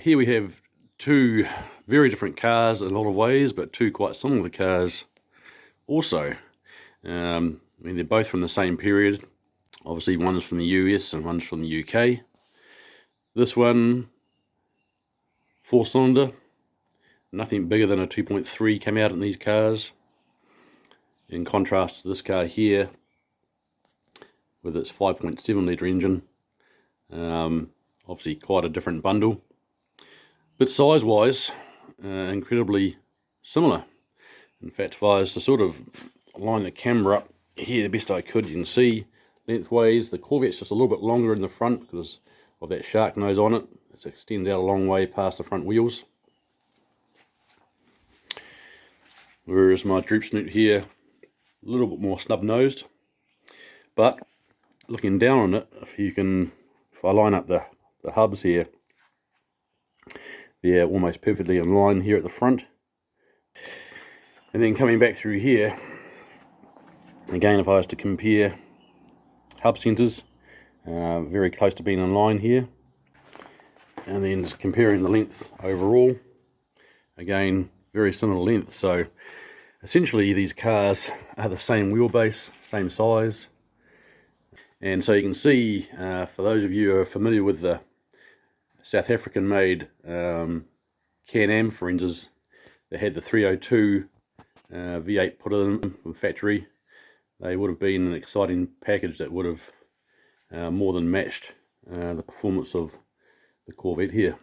Here we have two very different cars in a lot of ways, but two quite similar cars also. I mean, they're both from the same period. Obviously, one's from the US and one's from the UK. This one, 4-cylinder, nothing bigger than a 2.3 came out in these cars. In contrast to this car here, with its 5.7 litre engine. Obviously quite a different bundle. But size-wise, incredibly similar. In fact, if I was to sort of line the camera up here the best I could, you can see lengthways, the Corvette's just a little bit longer in the front because of that shark nose on it. It extends out a long way past the front wheels. Whereas my droop snoot here, a little bit more snub-nosed. But looking down on it, if I line up the hubs here, they're almost perfectly in line here at the front. And then coming back through here, again, if I was to compare hub centers, very close to being in line here. And then just comparing the length overall, again, very similar length. So essentially these cars are the same wheelbase, same size. And so you can see, for those of you who are familiar with the South African made Can-Am fringes, they had the 302 V8 put in from factory. They would have been an exciting package that would have more than matched the performance of the Corvette here.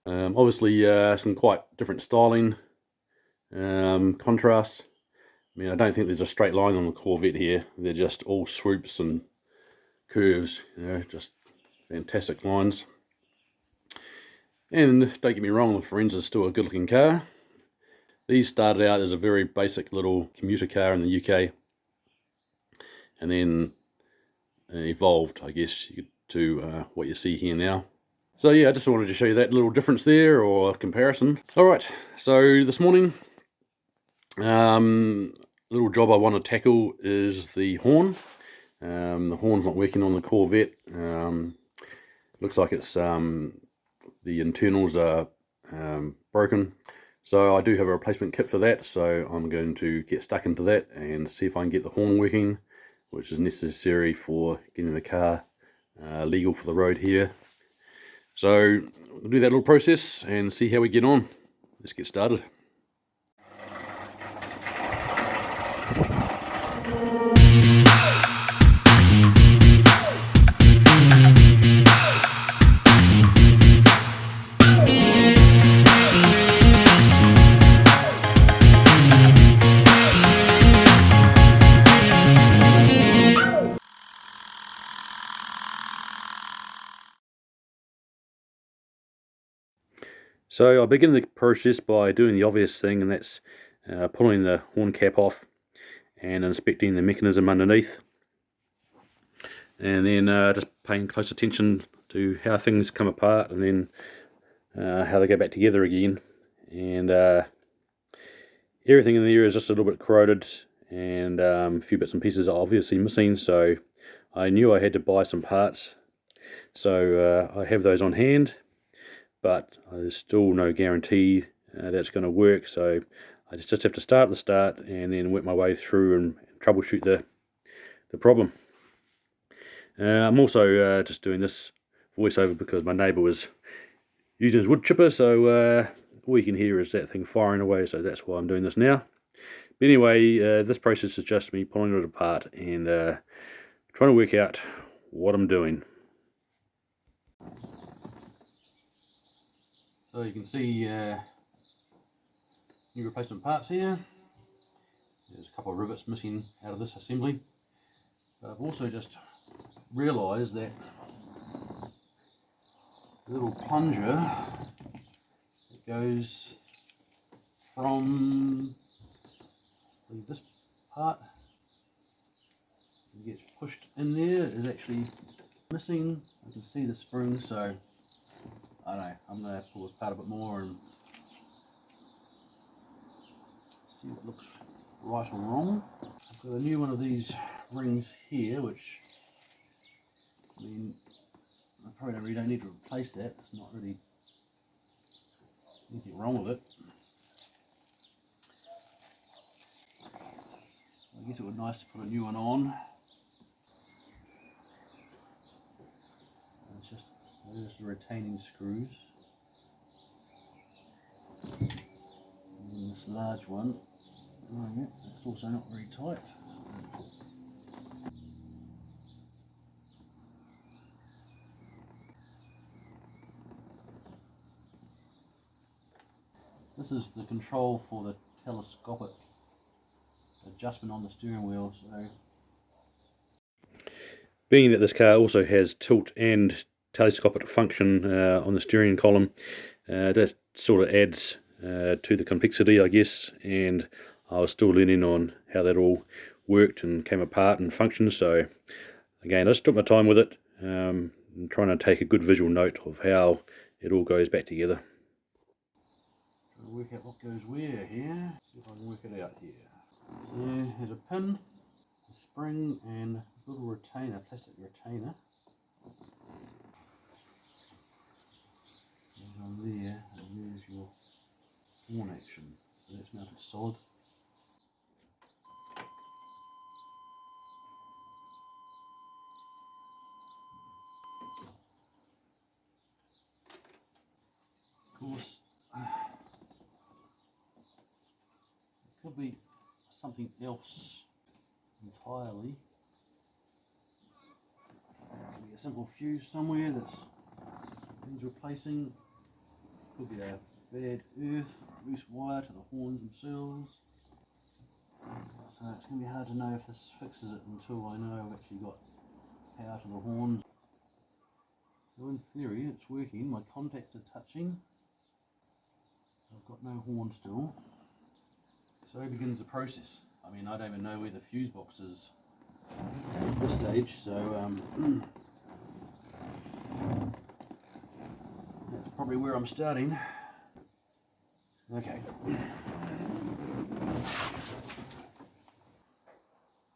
Obviously some quite different styling, contrasts. I mean, I don't think there's a straight line on the Corvette here. They're just all swoops and curves, just fantastic lines. And don't get me wrong, the Forenza is still a good looking car. These started out as a very basic little commuter car in the UK, and then evolved, I guess, to what you see here now. So yeah, I just wanted to show you that little difference there, or comparison. Alright, so this morning, little job I want to tackle is the horn. The horn's not working on the Corvette. Looks like it's the internals are broken. So I do have a replacement kit for that, so I'm going to get stuck into that and see if I can get the horn working, which is necessary for getting the car legal for the road here. So we'll do that little process and see how we get on. Let's get started. So I'll begin the process by doing the obvious thing, and that's pulling the horn cap off and inspecting the mechanism underneath, and then just paying close attention to how things come apart and then how they go back together again. And everything in there is just a little bit corroded, and a few bits and pieces are obviously missing, so I knew I had to buy some parts. So I have those on hand, but there's still no guarantee that's going to work, so I just have to start at the start and then work my way through and troubleshoot the problem. I'm also just doing this voiceover because my neighbour was using his wood chipper, so all you can hear is that thing firing away, so that's why I'm doing this now. But anyway, this process is just me pulling it apart and trying to work out what I'm doing. So you can see new replacement parts here. There's a couple of rivets missing out of this assembly. But I've also just realised that the little plunger that goes from this part and gets pushed in there is actually missing. You can see the spring, so I don't know, I'm going to pull this part a bit more and see what looks right or wrong. I've got a new one of these rings here, which, I mean, I probably don't need to replace that. It's not really Nothing wrong with it. I guess it would be nice to put a new one on. It's just, there's the retaining screws. And then this large one, oh yeah, it's also not very tight. This is the control for the telescopic adjustment on the steering wheel. So, being that this car also has tilt and telescopic function on the steering column, that sort of adds to the complexity, I guess, and I was still learning on how that all worked and came apart and functioned. So again, I just took my time with it, and trying to take a good visual note of how it all goes back together. Trying to work out what goes where here. See if I can work it out here. So there's a pin, a spring, and this little retainer, plastic retainer. And on there, and there's your horn action. So that's mounted solid. Of course, it could be something else entirely. Could be a simple fuse somewhere that's needs replacing. Could be a bad earth, loose wire to the horns themselves. So it's going to be hard to know if this fixes it until I know I've actually got power to the horns. So in theory it's working, my contacts are touching. I've got no horn still. So begins the process. I mean, I don't even know where the fuse box is at this stage, so that's probably where I'm starting. Okay.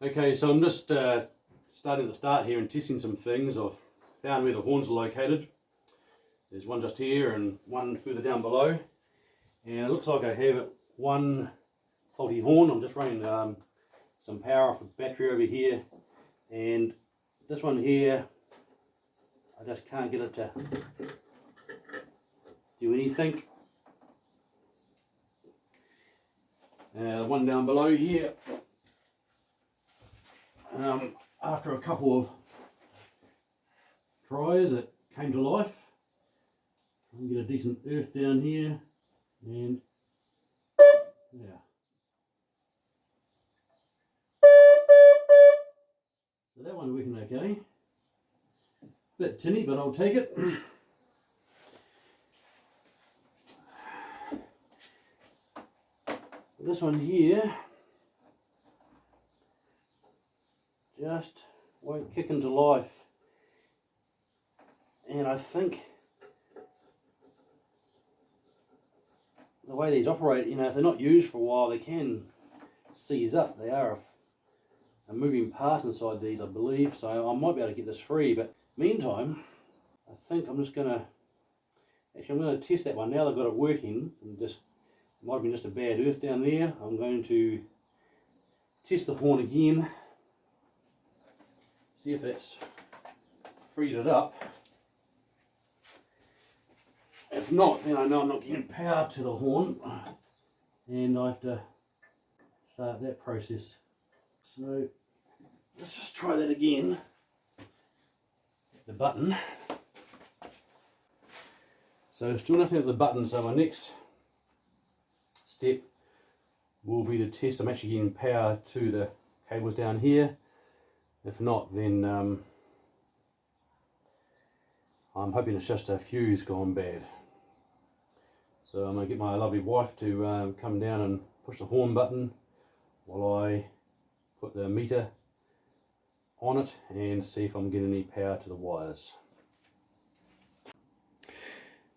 Okay, so I'm just starting to start here and testing some things. I've found where the horns are located. There's one just here and one further down below. And it looks like I have one faulty horn. I'm just running some power off a battery over here. And this one here, I just can't get it to do anything. One down below here, after a couple of tries it came to life. I can get a decent earth down here, and yeah. So that one's working okay. Bit tinny, but I'll take it. This one here just won't kick into life, and I think the way these operate, you know, if they're not used for a while, they can seize up. They are a moving part inside these, I believe, so I might be able to get this free. But meantime, I think I'm just gonna test that one now that I've got it working. And just, it might have been just a bad earth down there. I'm going to test the horn again, see if that's freed it up. If not, then I know I'm not getting power to the horn, and I have to start that process. So let's just try that again. The button. So still nothing at the button, so my next step will be to test. I'm actually getting power to the cables down here. If not, then I'm hoping it's just a fuse gone bad. So I'm going to get my lovely wife to come down and push the horn button while I put the meter on it and see if I'm getting any power to the wires.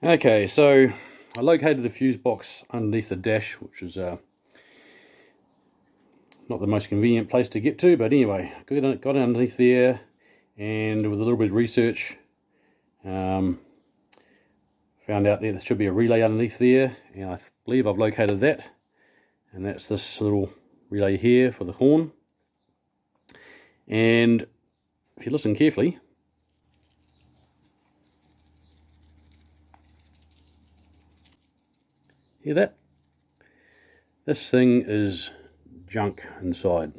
Okay, so I located the fuse box underneath the dash, which is not the most convenient place to get to, but anyway, got it underneath there, and with a little bit of research, Found out there should be a relay underneath there, and I believe I've located that, and that's this little relay here for the horn. And if you listen carefully, hear that? This thing is junk inside.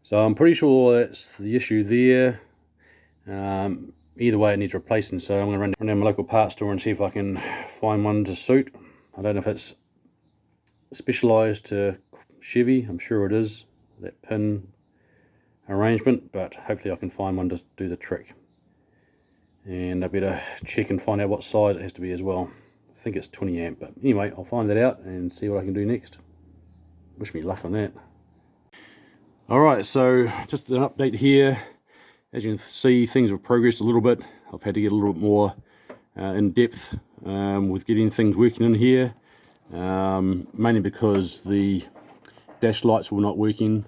So I'm pretty sure that's the issue there. Either way it needs replacing, so I'm going to run down my local parts store and see if I can find one to suit. I don't know if it's specialised to Chevy, I'm sure it is, that pin arrangement, but hopefully I can find one to do the trick. And I better check and find out what size it has to be as well. I think it's 20 amp, but anyway, I'll find that out and see what I can do next. Wish me luck on that. Alright, so just an update here. As you can see, things have progressed a little bit. I've had to get a little bit more in depth with getting things working in here, mainly because the dash lights were not working,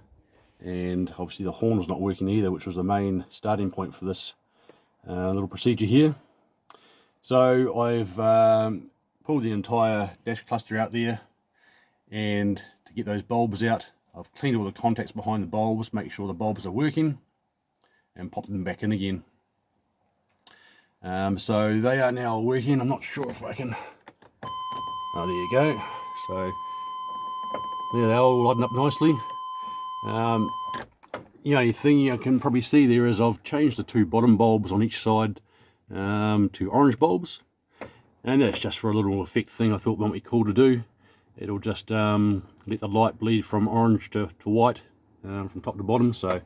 and obviously the horn was not working either, which was the main starting point for this little procedure here. So I've pulled the entire dash cluster out there, and to get those bulbs out, I've cleaned all the contacts behind the bulbs, make sure the bulbs are working, and popped them back in again. So they are now working. I'm not sure if I can... Oh, there you go. So there they are, all lighting up nicely. The only thing you can probably see there is I've changed the two bottom bulbs on each side to orange bulbs, and that's just for a little effect thing. I thought might be cool to do. It'll just let the light bleed from orange to white from top to bottom, so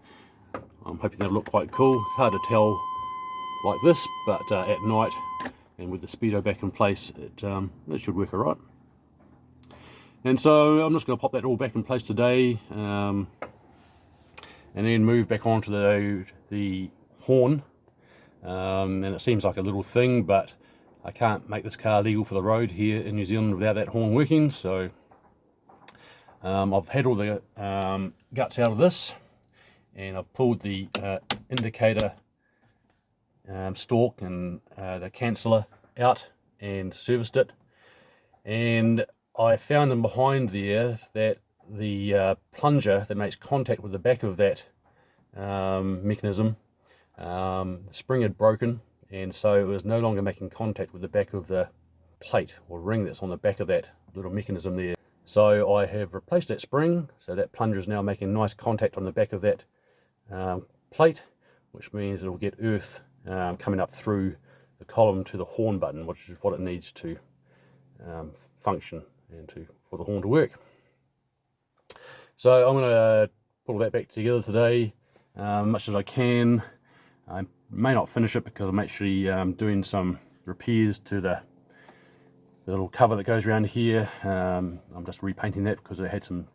I'm hoping that'll look quite cool. It's hard to tell like this, but at night and with the speedo back in place, it should work alright. And so I'm just going to pop that all back in place today, and then move back onto the horn. And it seems like a little thing, but I can't make this car legal for the road here in New Zealand without that horn working. So I've had all the guts out of this, and I've pulled the indicator stalk and the canceller out and serviced it, and I found them behind there that the plunger that makes contact with the back of that mechanism, the spring had broken, and so it was no longer making contact with the back of the plate or ring that's on the back of that little mechanism there. So I have replaced that spring, so that plunger is now making nice contact on the back of that plate, which means it'll get earth coming up through the column to the horn button, which is what it needs to function and for the horn to work. So I'm going to pull that back together today, much as I can. I may not finish it because I'm actually doing some repairs to the little cover that goes around here. I'm just repainting that because it had some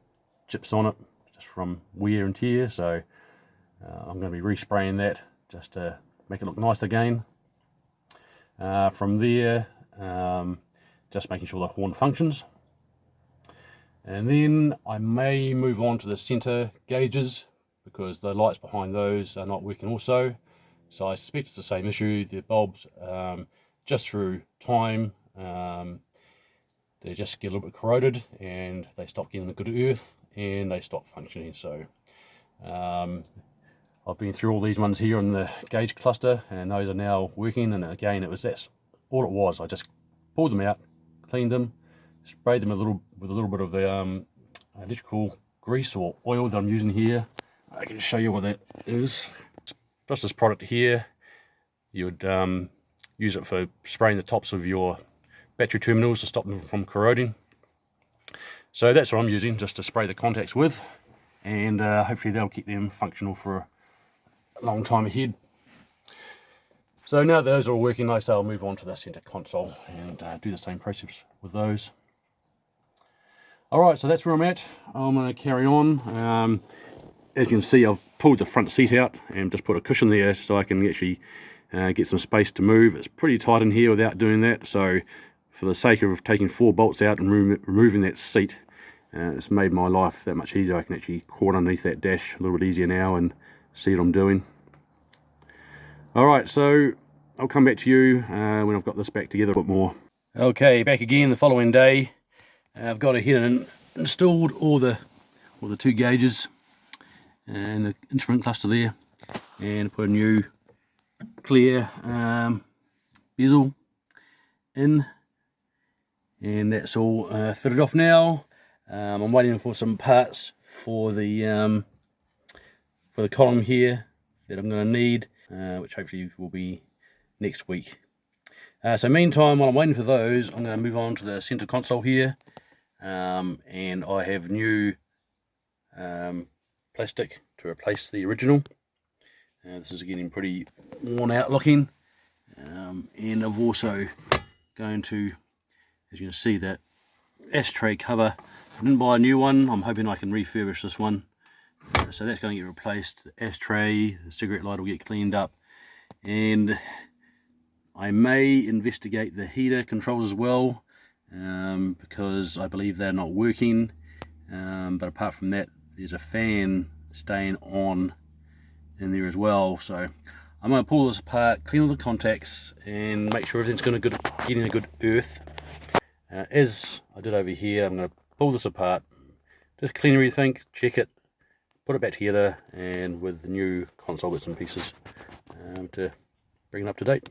chips on it just from wear and tear, so I'm going to be respraying that just to make it look nice again. From there, just making sure the horn functions, and then I may move on to the center gauges because the lights behind those are not working also. So I suspect it's the same issue. The bulbs, just through time, they just get a little bit corroded and they stop getting the good earth and they stop functioning. So I've been through all these ones here on the gauge cluster, and those are now working. And again, that's all it was. I just pulled them out, cleaned them, sprayed them with a little bit of the electrical grease or oil that I'm using here. I can show you what that is. Just this product here, you would use it for spraying the tops of your battery terminals to stop them from corroding. So that's what I'm using, just to spray the contacts with, and hopefully that'll keep them functional for a long time ahead. So now that those are all working, like I say, I'll move on to the center console and do the same process with those. Alright, so that's where I'm at. I'm going to carry on. As you can see, I've pulled the front seat out and just put a cushion there so I can actually get some space to move. It's pretty tight in here without doing that, so for the sake of taking 4 bolts out and removing that seat, it's made my life that much easier. I can actually crawl underneath that dash a little bit easier now and see what I'm doing. Alright, so I'll come back to you when I've got this back together a bit more. Okay, back again the following day. I've got ahead and installed all the 2 gauges and the instrument cluster there, and put a new clear bezel in, and that's all fitted off now. I'm waiting for some parts for the column here that I'm going to need, which hopefully will be next week. So meantime, while I'm waiting for those, I'm going to move on to the center console here, and I have new plastic to replace the original. This is getting pretty worn out looking, and I've also going to, as you can see, that ashtray cover. I didn't buy a new one. I'm hoping I can refurbish this one. So that's going to get replaced. The ashtray, the cigarette light will get cleaned up, and I may investigate the heater controls as well, because I believe they're not working. But apart from that, there's a fan staying on in there as well. So I'm going to pull this apart, clean all the contacts, and make sure everything's going to get in a good earth. As I did over here, I'm going to pull this apart, just clean everything, check it, put it back together, and with the new console bits and pieces to bring it up to date.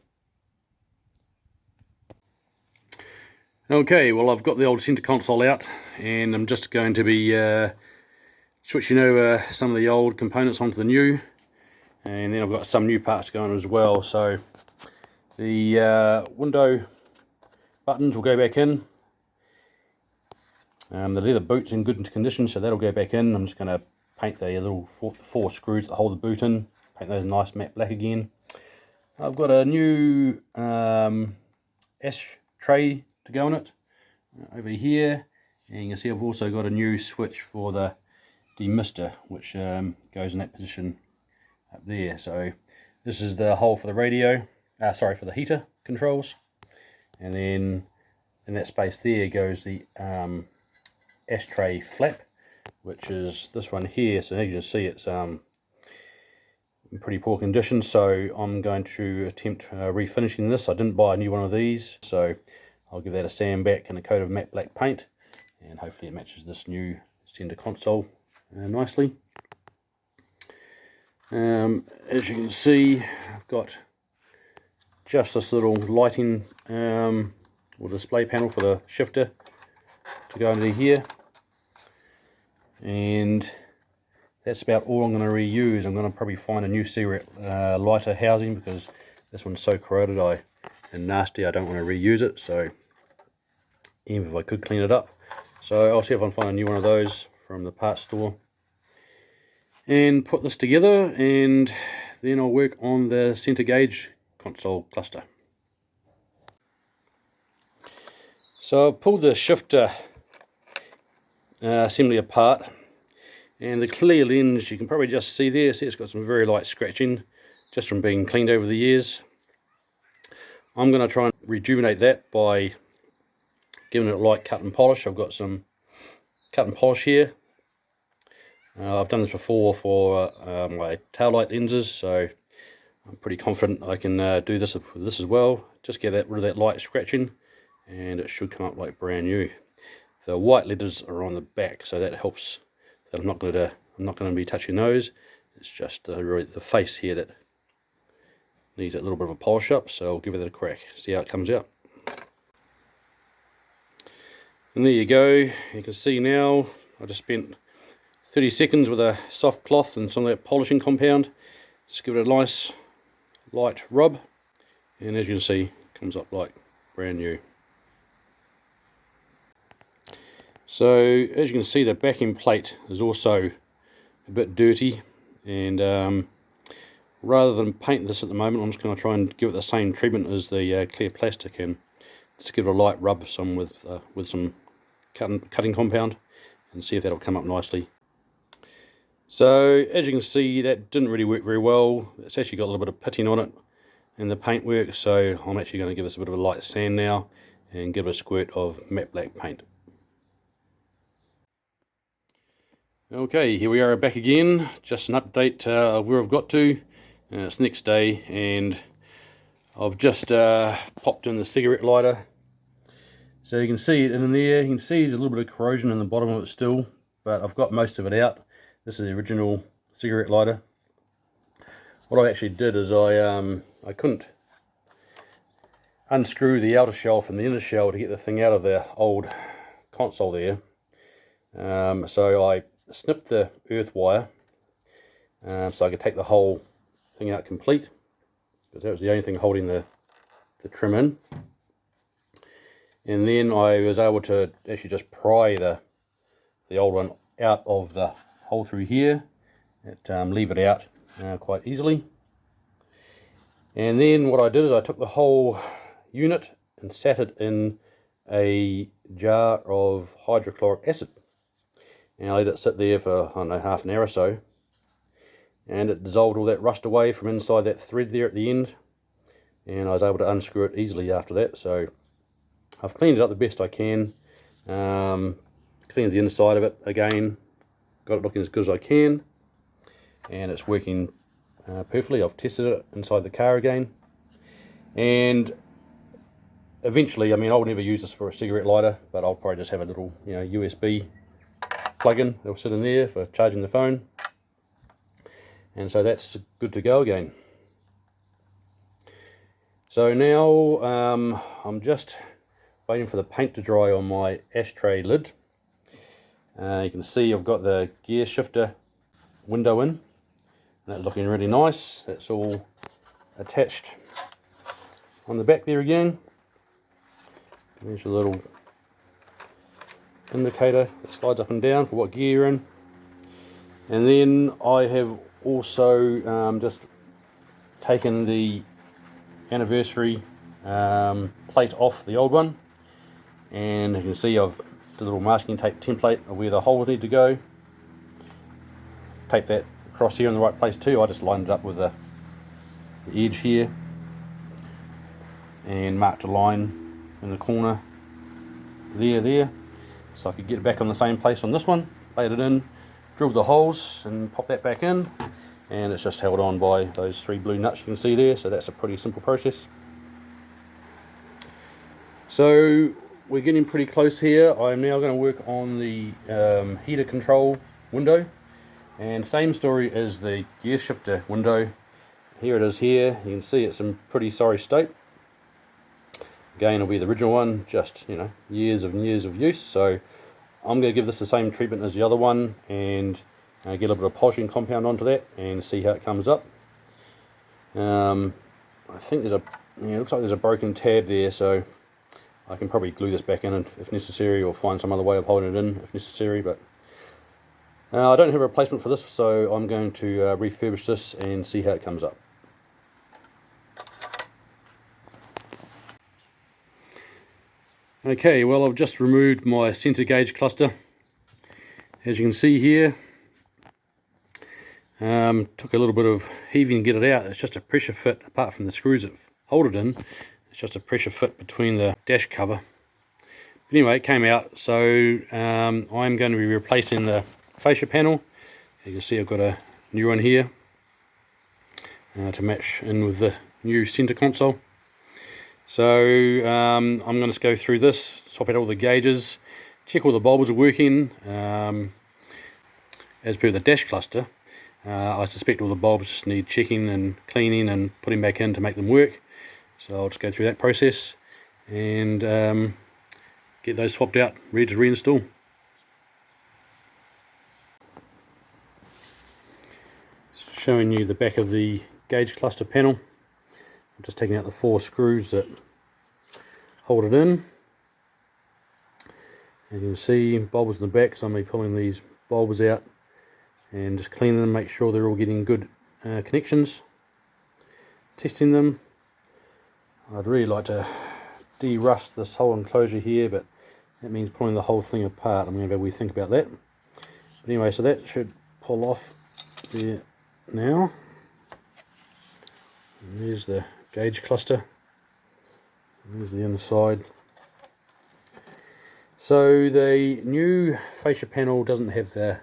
Okay, well, I've got the old center console out, and I'm just going to be switching over some of the old components onto the new, and then I've got some new parts going as well. So the window buttons will go back in. The leather boot's in good condition, so that'll go back in. I'm just going to paint the little four screws that hold the boot in, paint those nice matte black again. I've got a new ashtray to go on it over here, and you can see I've also got a new switch for the demister, which goes in that position up there. So this is the hole for the radio, for the heater controls, and then in that space there goes the ashtray flap, which is this one here. So as you can see, it's in pretty poor condition, so I'm going to attempt refinishing this. I didn't buy a new one of these, so I'll give that a sand back and a coat of matte black paint, and hopefully it matches this new center console nicely. As you can see, I've got just this little lighting or display panel for the shifter to go under here, and that's about all I'm going to reuse. I'm going to probably find a new cigarette lighter housing, because this one's so corroded and nasty, I don't want to reuse it. So even if I could clean it up, so I'll see if I can find a new one of those from the parts store and put this together, and then I'll work on the center gauge console cluster. So I've pulled the shifter assembly apart, and the clear lens, you can probably just see there, see it's got some very light scratching just from being cleaned over the years. I'm going to try and rejuvenate that by giving it a light cut and polish. I've got some cut and polish here. I've done this before for my taillight lenses, so I'm pretty confident I can do this with this as well. Just get rid of that light scratching, and it should come up like brand new. The white letters are on the back, so that helps. That I'm not going to be touching those. It's just the face here that needs that little bit of a polish up, so I'll give it a crack, see how it comes out. And there you go. You can see now I just spent 30 seconds with a soft cloth and some of that polishing compound. Just give it a nice light rub, and as you can see, it comes up like brand new. So as you can see, the backing plate is also a bit dirty, and rather than paint this at the moment, I'm just going to try and give it the same treatment as the clear plastic, and just give it a light rub with some cutting compound, and see if that'll come up nicely. So as you can see, that didn't really work very well. It's actually got a little bit of pitting on it in the paintwork, so I'm actually going to give this a bit of a light sand now and give it a squirt of matte black paint. Okay, here we are back again. Just an update of where I've got to. It's next day, and I've just popped in the cigarette lighter. So you can see it in there. You can see there's a little bit of corrosion in the bottom of it still, but I've got most of it out. This is the original cigarette lighter. What I actually did is I couldn't unscrew the outer shell from the inner shell to get the thing out of the old console there. So I snipped the earth wire so I could take the whole thing out complete, because that was the only thing holding the trim in. And then I was able to actually just pry the old one out of the hole through here, leave it out quite easily. And then what I did is I took the whole unit and sat it in a jar of hydrochloric acid, and I let it sit there for, I don't know, half an hour or so, and it dissolved all that rust away from inside that thread there at the end, and I was able to unscrew it easily after that. So I've cleaned it up the best I can, cleaned the inside of it again, got it looking as good as I can, and it's working perfectly. I've tested it inside the car again, and eventually, I mean, I'll never use this for a cigarette lighter, but I'll probably just have a little, USB plug-in that'll sit in there for charging the phone, and so that's good to go again. So now I'm just waiting for the paint to dry on my ashtray lid. You can see I've got the gear shifter window in. That's looking really nice. That's all attached on the back there again. There's a little indicator that slides up and down for what gear you're in. And then I have also just taken the anniversary plate off the old one, and you can see I've the little masking tape template of where the holes need to go. Tape that across here in the right place too. I just lined it up with the edge here and marked a line in the corner there, so I could get it back on the same place on this one. Laid it in, drilled the holes and pop that back in, and it's just held on by those 3 blue nuts you can see there. So that's a pretty simple process. So we're getting pretty close here. I'm now going to work on the heater control window, and same story as the gear shifter window. Here it is here. You can see it's in pretty sorry state. Again, it'll be the original one, just years and years of use. So I'm going to give this the same treatment as the other one, and get a little bit of polishing compound onto that and see how it comes up. I think there's it looks like there's a broken tab there, so I can probably glue this back in if necessary, or find some other way of holding it in if necessary. But I don't have a replacement for this, so I'm going to refurbish this and see how it comes up. Okay, well, I've just removed my center gauge cluster. As you can see here, took a little bit of heaving to get it out. It's just a pressure fit, apart from the screws that hold it in. It's just a pressure fit between the dash cover. But anyway, it came out, so I'm going to be replacing the fascia panel. You can see I've got a new one here to match in with the new center console. So I'm going to just go through this, swap out all the gauges, check all the bulbs are working. As per the dash cluster, I suspect all the bulbs just need checking and cleaning and putting back in to make them work. So I'll just go through that process and get those swapped out, ready to reinstall. Showing you the back of the gauge cluster panel. I'm just taking out the 4 screws that hold it in. As you can see, bulbs in the back, so I'm going to be pulling these bulbs out and just cleaning them, make sure they're all getting good connections. Testing them. I'd really like to de-rust this whole enclosure here, but that means pulling the whole thing apart. I'm going to have a wee think about that. But anyway, so that should pull off there now. And there's the gauge cluster. And there's the inside. So the new fascia panel doesn't have the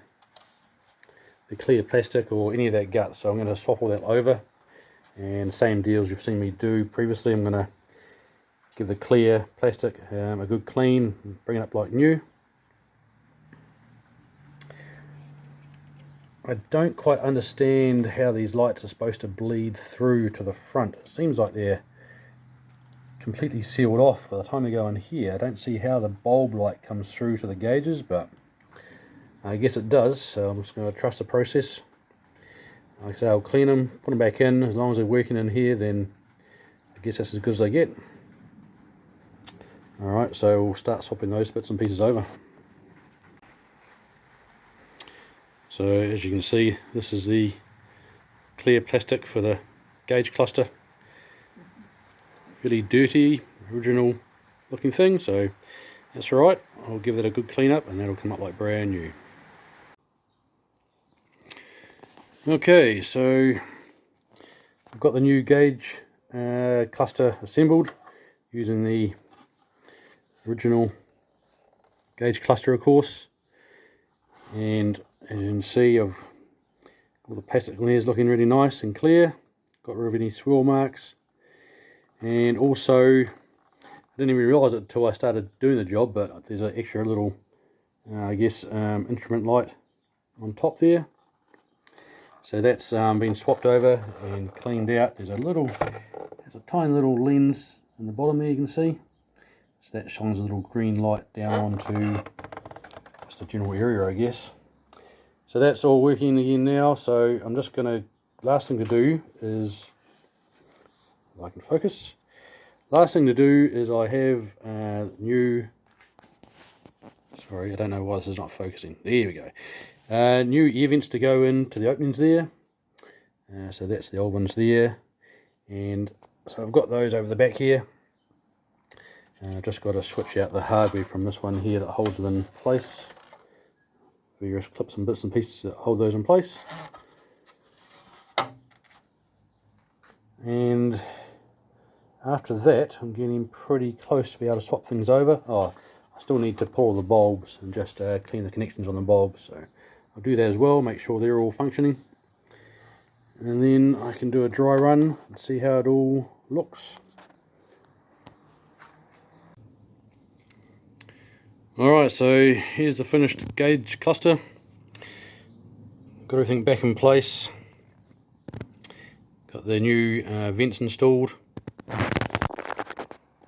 clear plastic or any of that gut, so I'm going to swap all that over. And same deals you've seen me do previously. I'm going to give the clear plastic a good clean, bring it up like new. I don't quite understand how these lights are supposed to bleed through to the front. It seems like they're completely sealed off by the time they go in here. I don't see how the bulb light comes through to the gauges, but I guess it does, so I'm just going to trust the process. Like I say, I'll clean them, put them back in. As long as they're working in here, then I guess that's as good as they get. Alright, so we'll start swapping those bits and pieces over. So as you can see, this is the clear plastic for the gauge cluster. Really dirty, original looking thing, so that's alright. I'll give it a good clean up and that'll come up like brand new. Okay, so I've got the new gauge cluster assembled using the original gauge cluster, of course, and as you can see, I've all the plastic layers looking really nice and clear. Got rid of any swirl marks, and also I didn't even realise it until I started doing the job, but there's an extra little I guess instrument light on top there. So that's been swapped over and cleaned out. There's a tiny little lens in the bottom there, you can see. So that shines a little green light down onto just the general area, I guess. So that's all working again now. So I'm just going to, last thing to do is, if I can focus. Last thing to do is I have new, sorry, I don't know why this is not focusing. There we go. New ear vents to go into the openings there. So that's the old ones there. And so I've got those over the back here. I've just got to switch out the hardware from this one here that holds them in place. Various clips and bits and pieces that hold those in place. And after that, I'm getting pretty close to be able to swap things over. Oh, I still need to pull the bulbs and just clean the connections on the bulbs. So I'll do that as well, make sure they're all functioning. And then I can do a dry run and see how it all looks. Alright, so here's the finished gauge cluster. Got everything back in place. Got the new vents installed.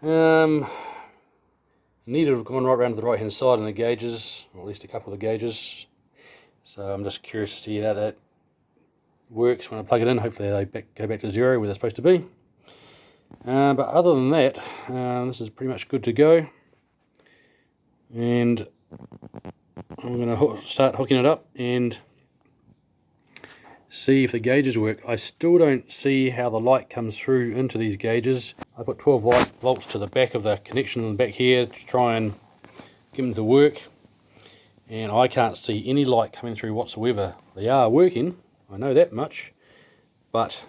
Needed to have gone right around to the right hand side on the gauges, or at least a couple of the gauges. So I'm just curious to see how that works when I plug it in. Hopefully they go back to zero where they're supposed to be. But other than that, this is pretty much good to go. And I'm going to start hooking it up and see if the gauges work. I still don't see how the light comes through into these gauges. I put 12 volts to the back of the connection back here to try and get them to work, and I can't see any light coming through whatsoever. They are working, I know that much, but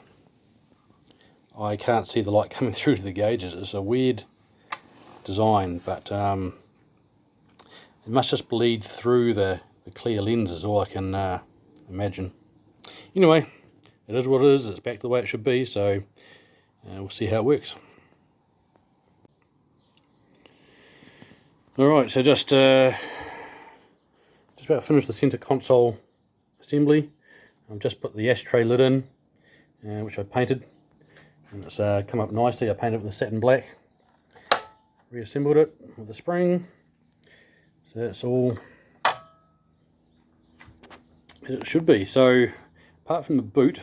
I can't see the light coming through to the gauges. It's a weird design, but it must just bleed through the clear lens is all I can imagine. Anyway, it is what it is. It's back to the way it should be, so we'll see how it works. Alright, so just about finished the centre console assembly. I've just put the ashtray lid in, which I painted, and it's come up nicely. I painted it with the satin black, reassembled it with the spring. So that's all as it should be. So apart from the boot,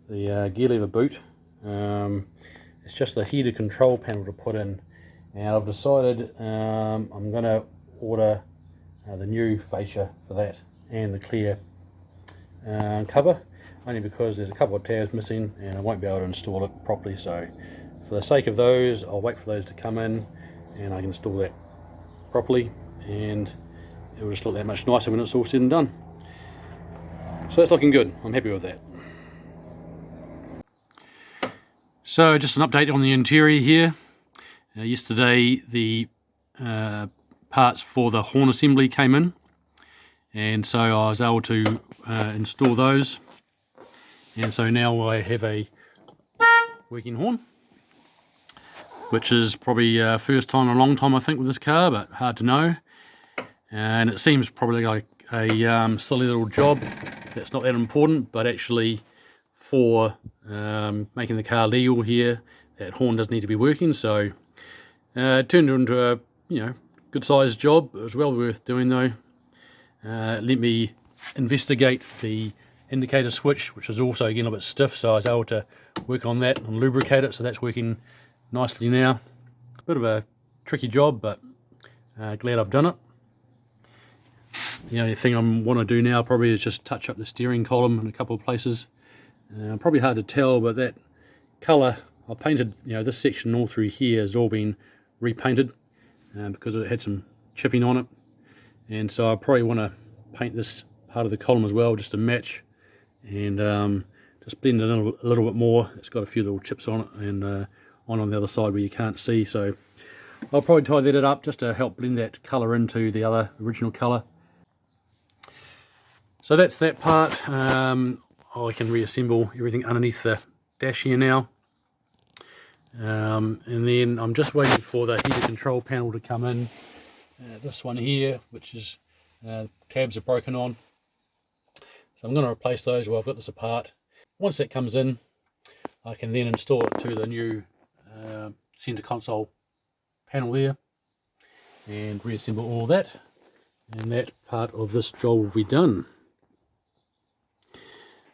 the gear lever boot, it's just the heater control panel to put in. And I've decided I'm going to order the new fascia for that and the clear cover, only because there's a couple of tabs missing and I won't be able to install it properly. So for the sake of those, I'll wait for those to come in and I can install that properly, and it will just look that much nicer when it's all said and done. So that's looking good. I'm happy with that. So just an update on the interior here. Yesterday the parts for the horn assembly came in, and so I was able to install those, and so now I have a working horn, which is probably first time in a long time I think with this car, but hard to know. And it seems probably like a silly little job that's not that important, but actually for making the car legal here, that horn does need to be working. So it turned into a good sized job. It was well worth doing though. Let me investigate the indicator switch, which is also again a bit stiff, so I was able to work on that and lubricate it, so that's working nicely now. Bit of a tricky job, but glad I've done it. The only thing I want to do now probably is just touch up the steering column in a couple of places. Probably hard to tell, but that colour I painted, this section all through here has all been repainted because it had some chipping on it, and so I probably want to paint this part of the column as well just to match, and just blend it in a little bit more. It's got a few little chips on it, and on the other side where you can't see, so I'll probably tidy that up just to help blend that colour into the other original colour. So that's that part. I can reassemble everything underneath the dash here now, and then I'm just waiting for the heater control panel to come in. This one here, which is tabs are broken on, so I'm going to replace those while I've got this apart. Once that comes in, I can then install it to the new center console panel there and reassemble all that, and that part of this job will be done.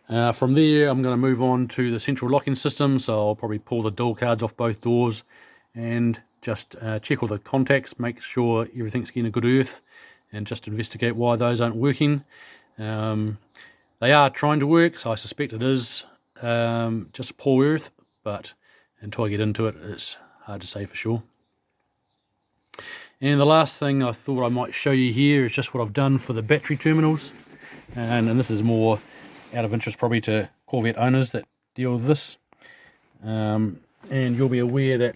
From there I'm going to move on to the central locking system, so I'll probably pull the door cards off both doors and just check all the contacts, make sure everything's getting a good earth, and just investigate why those aren't working. They are trying to work, so I suspect it is just poor earth, but until I get into it, it's hard to say for sure. And the last thing I thought I might show you here is just what I've done for the battery terminals, and this is more out of interest probably to Corvette owners that deal with this, and you'll be aware that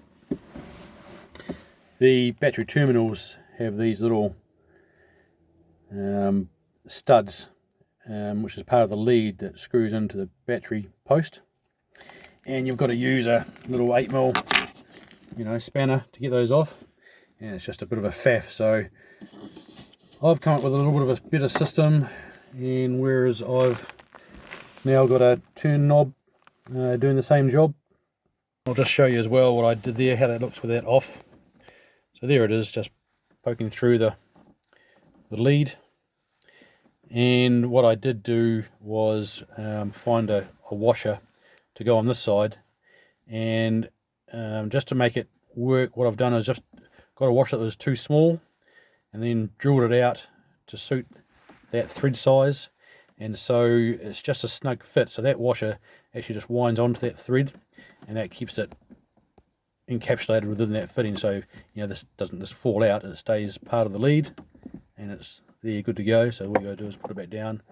the battery terminals have these little studs, which is part of the lead that screws into the battery post, and you've got to use a little 8mm spanner to get those off, and it's just a bit of a faff. So I've come up with a little bit of a better system, and whereas I've now got a turn knob doing the same job, I'll just show you as well what I did there, how that looks with that off. So there it is, just poking through the lead. And what I did do was find a washer to go on this side, and just to make it work, what I've done is just got a washer that was too small and then drilled it out to suit that thread size, and so it's just a snug fit. So that washer actually just winds onto that thread, and that keeps it encapsulated within that fitting, so this doesn't just fall out, it stays part of the lead, and it's there good to go. So all you gotta do is put it back down,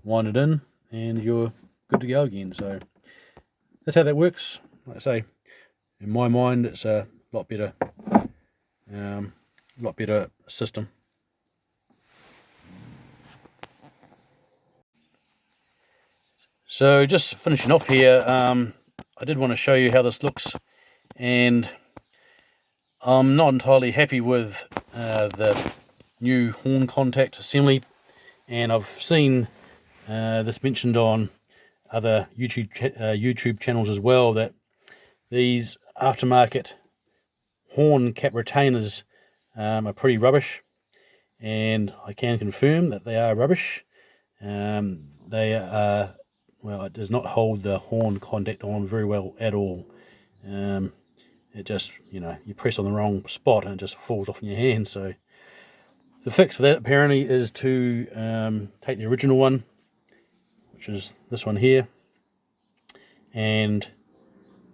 wind it in, and you're good to go again. So that's how that works. Like I say, in my mind it's a lot better system. So just finishing off here, I did want to show you how this looks, and I'm not entirely happy with the new horn contact assembly, and I've seen this mentioned on other YouTube channels as well, that these aftermarket horn cap retainers are pretty rubbish, and I can confirm that they are rubbish. They are, well, it does not hold the horn contact on very well at all. It just, you press on the wrong spot and it just falls off in your hand. So the fix for that apparently is to take the original one, which is this one here, and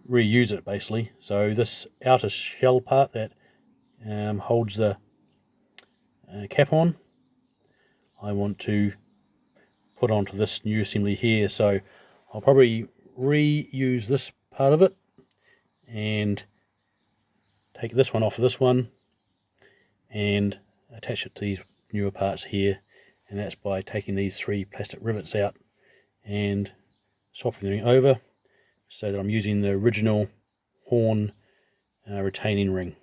reuse it basically. So this outer shell part that holds the cap on, I want to put onto this new assembly here. So I'll probably reuse this part of it and take this one off of this one and attach it to these newer parts here, and that's by taking these 3 plastic rivets out and swapping them over, so that I'm using the original horn retaining ring.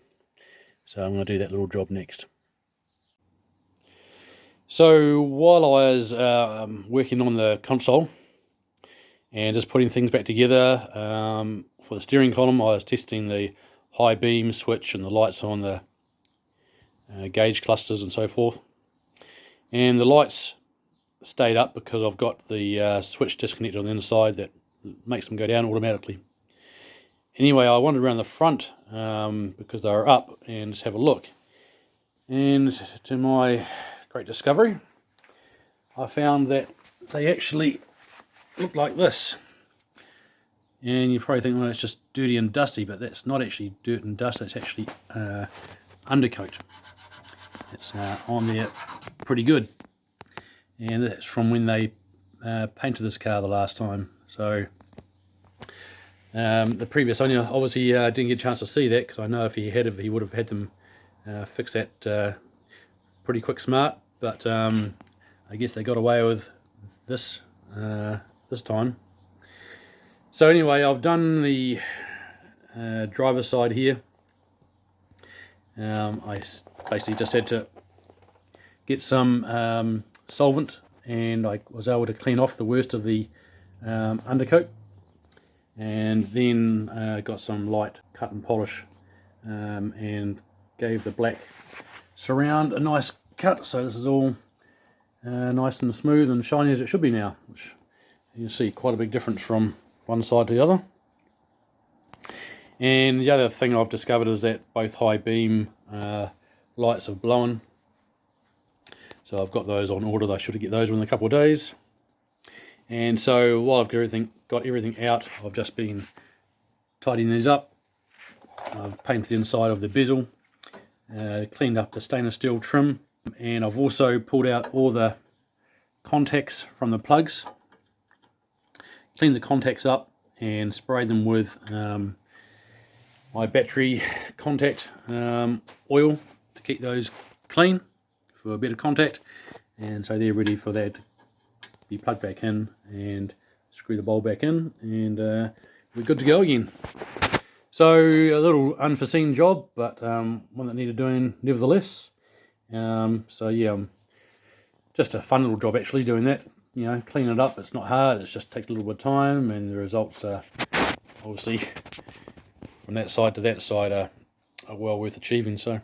So I'm going to do that little job next. So while I was working on the console and just putting things back together, for the steering column I was testing the high beam switch and the lights on the gauge clusters and so forth. And the lights stayed up because I've got the switch disconnected on the inside that makes them go down automatically. Anyway, I wandered around the front because they were up and just have a look. And to my great discovery, I found that they actually look like this. And you probably think, well, it's just dirty and dusty, but that's not actually dirt and dust, that's actually undercoat. It's on there pretty good. And that's from when they painted this car the last time. So the previous owner obviously didn't get a chance to see that, because I know if he had, he would have had them fix that pretty quick smart. But I guess they got away with this this time. So anyway, I've done the driver's side here. I basically just had to get some solvent, and I was able to clean off the worst of the undercoat, and then got some light cut and polish, and gave the black surround a nice cut, so this is all nice and smooth and shiny as it should be now, which you can see quite a big difference from one side to the other. And the other thing I've discovered is that both high beam lights have blown, so I've got those on order. I should get those within a couple of days. And so while I've got everything out, I've just been tidying these up. I've painted the inside of the bezel, cleaned up the stainless steel trim, and I've also pulled out all the contacts from the plugs, cleaned the contacts up and sprayed them with my battery contact oil to keep those clean for a better contact. And so they're ready for that to be plugged back in, and screw the bowl back in, and we're good to go again. So a little unforeseen job, but one that needed doing nevertheless. So yeah, just a fun little job actually doing that. You know, clean it up, it's not hard, it just takes a little bit of time, and the results are obviously from that side to that side are well worth achieving. So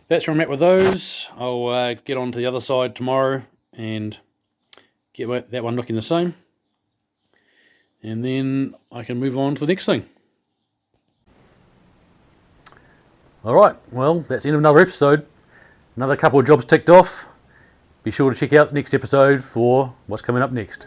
that's where I'm at with those. I'll get on to the other side tomorrow and get that one looking the same, and then I can move on to the next thing. Alright, well, that's the end of another episode. Another couple of jobs ticked off. Be sure to check out the next episode for what's coming up next.